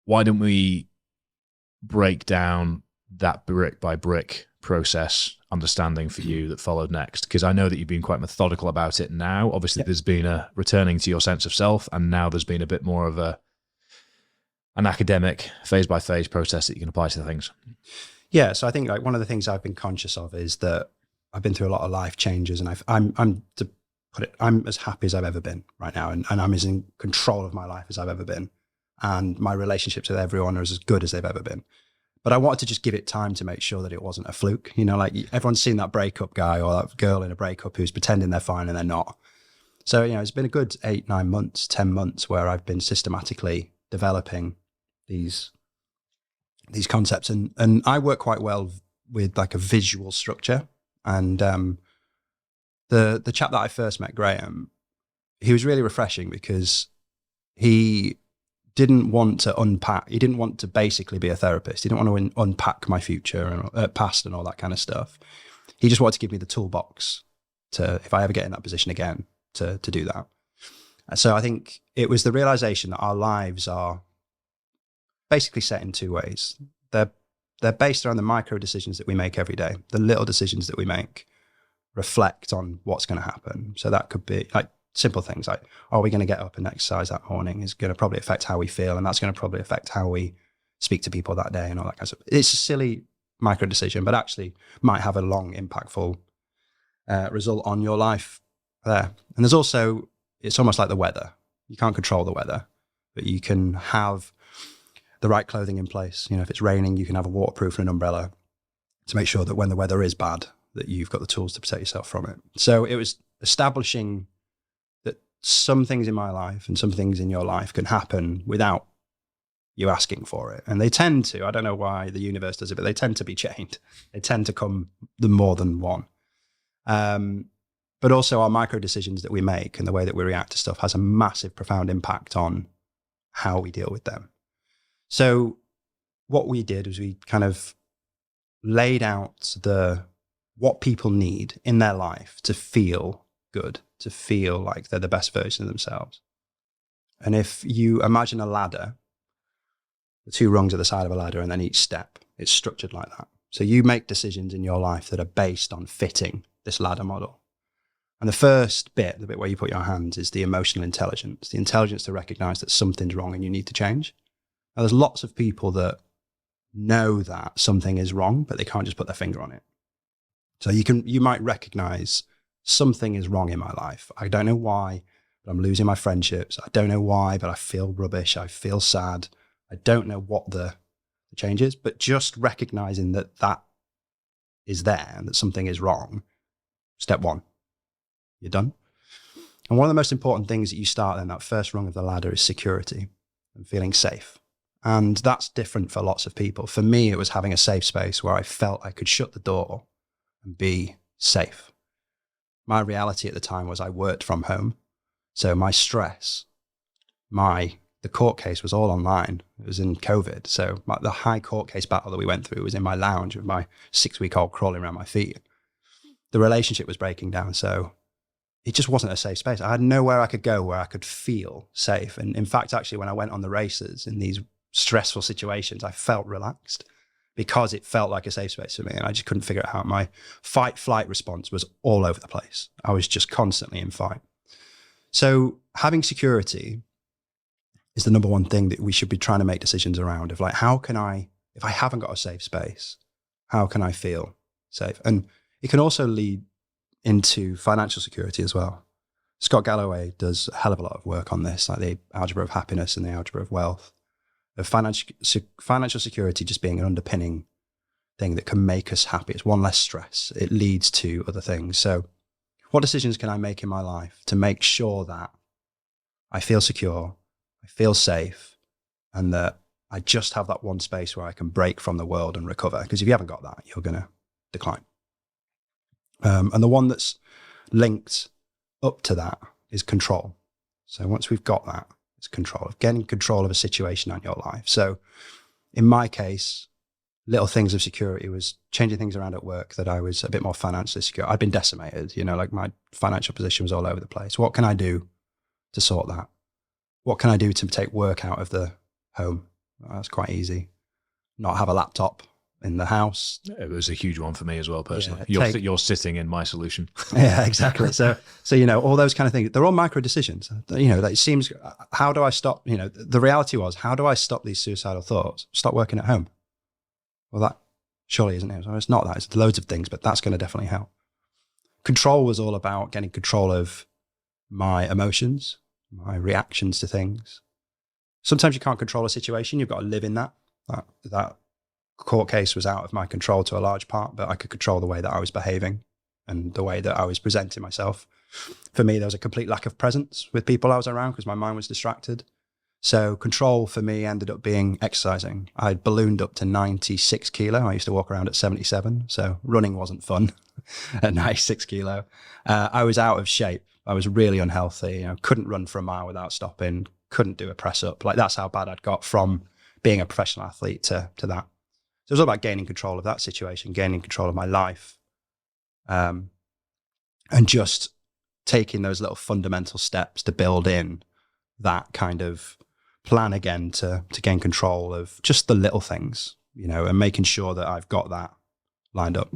why don't we break down that brick by brick process understanding for you that followed next? Because I know that you've been quite methodical about it now. Obviously, There's been a returning to your sense of self, and now there's been a bit more of an academic phase by phase process that you can apply to things. Yeah, so I think like one of the things I've been conscious of is that I've been through a lot of life changes, and I'm as happy as I've ever been right now, and I'm as in control of my life as I've ever been, and my relationships with everyone are as good as they've ever been. But I wanted to just give it time to make sure that it wasn't a fluke. You know, like everyone's seen that breakup guy or that girl in a breakup who's pretending they're fine and they're not. So, you know, it's been a good 8, 9 months, 10 months where I've been systematically developing these concepts. And I work quite well with like a visual structure. And the chap that I first met, Graham, he was really refreshing because he didn't want to unpack. He didn't want to basically be a therapist. He didn't want to unpack my future and past and all that kind of stuff. He just wanted to give me the toolbox to, if I ever get in that position again, to do that. And so I think it was the realization that our lives are basically set in 2 ways. They're based around the micro decisions that we make every day. The little decisions that we make reflect on what's going to happen. So that could be like simple things like, are we going to get up and exercise that morning? Is going to probably affect how we feel, and that's going to probably affect how we speak to people that day and all that kind of stuff. It's a silly micro decision, but actually might have a long, impactful result on your life there. And there's also, it's almost like the weather. You can't control the weather, but you can have the right clothing in place. You know, if it's raining, you can have a waterproof and an umbrella to make sure that when the weather is bad, that you've got the tools to protect yourself from it. So it was establishing that some things in my life and some things in your life can happen without you asking for it. And they tend to, I don't know why the universe does it, but they tend to be chained. They tend to come the more than one. But also our micro decisions that we make and the way that we react to stuff has a massive, profound impact on how we deal with them. So what we did was we kind of laid out what people need in their life to feel good, to feel like they're the best version of themselves. And if you imagine a ladder, the 2 rungs at the side of a ladder, and then each step, it's structured like that. So you make decisions in your life that are based on fitting this ladder model. And the first bit, the bit where you put your hands, is the emotional intelligence, the intelligence to recognize that something's wrong and you need to change. Now, there's lots of people that know that something is wrong, but they can't just put their finger on it. So you might recognize something is wrong in my life. I don't know why, but I'm losing my friendships. I don't know why, but I feel rubbish. I feel sad. I don't know what the change is, but just recognizing that is there and that something is wrong. Step 1, you're done. And one of the most important things that you start in that first rung of the ladder is security and feeling safe. And that's different for lots of people. For me, it was having a safe space where I felt I could shut the door and be safe. My reality at the time was I worked from home. So my stress, the court case was all online. It was in COVID. So the high court case battle that we went through was in my lounge with my 6-week-old crawling around my feet. The relationship was breaking down. So it just wasn't a safe space. I had nowhere I could go where I could feel safe. And in fact, actually, when I went on the races in these stressful situations, I felt relaxed because it felt like a safe space for me. And I just couldn't figure it out. My fight-flight response was all over the place. I was just constantly in fight. So having security is the number one thing that we should be trying to make decisions around, of like, how can I, if I haven't got a safe space, how can I feel safe? And it can also lead into financial security as well. Scott Galloway does a hell of a lot of work on this, like the algebra of happiness and the algebra of wealth, of financial security just being an underpinning thing that can make us happy. It's one less stress. It leads to other things. So what decisions can I make in my life to make sure that I feel secure, I feel safe, and that I just have that one space where I can break from the world and recover? Because if you haven't got that, you're going to decline. And the one that's linked up to that is control. So once we've got that, it's control, of getting control of a situation in your life. So in my case, little things of security was changing things around at work, that I was a bit more financially secure. I'd been decimated, like my financial position was all over the place. What can I do to sort that? What can I do to take work out of the home? That's quite easy. Not have a laptop in the house. It was a huge one for me as well, personally. Yeah, You're sitting in my solution. Yeah, exactly. So, all those kind of things, they're all micro decisions. That it seems, how do I stop, the reality was, how do I stop these suicidal thoughts? Stop working at home. Well, that surely isn't it. So it's not that. It's loads of things, but that's going to definitely help. Control was all about getting control of my emotions, my reactions to things. Sometimes you can't control a situation. You've got to live in that. That court case was out of my control to a large part, but I could control the way that I was behaving and the way that I was presenting myself. For me, there was a complete lack of presence with people I was around because my mind was distracted. So control for me ended up being exercising. I'd ballooned up to 96 kilo. I used to walk around at 77. So running wasn't fun at 96 kilo. I was out of shape. I was really unhealthy. Couldn't run for a mile without stopping. Couldn't do a press up. Like, that's how bad I'd got from being a professional athlete to that. So it was all about gaining control of that situation, gaining control of my life, and just taking those little fundamental steps to build in that kind of plan again to gain control of just the little things, and making sure that I've got that lined up.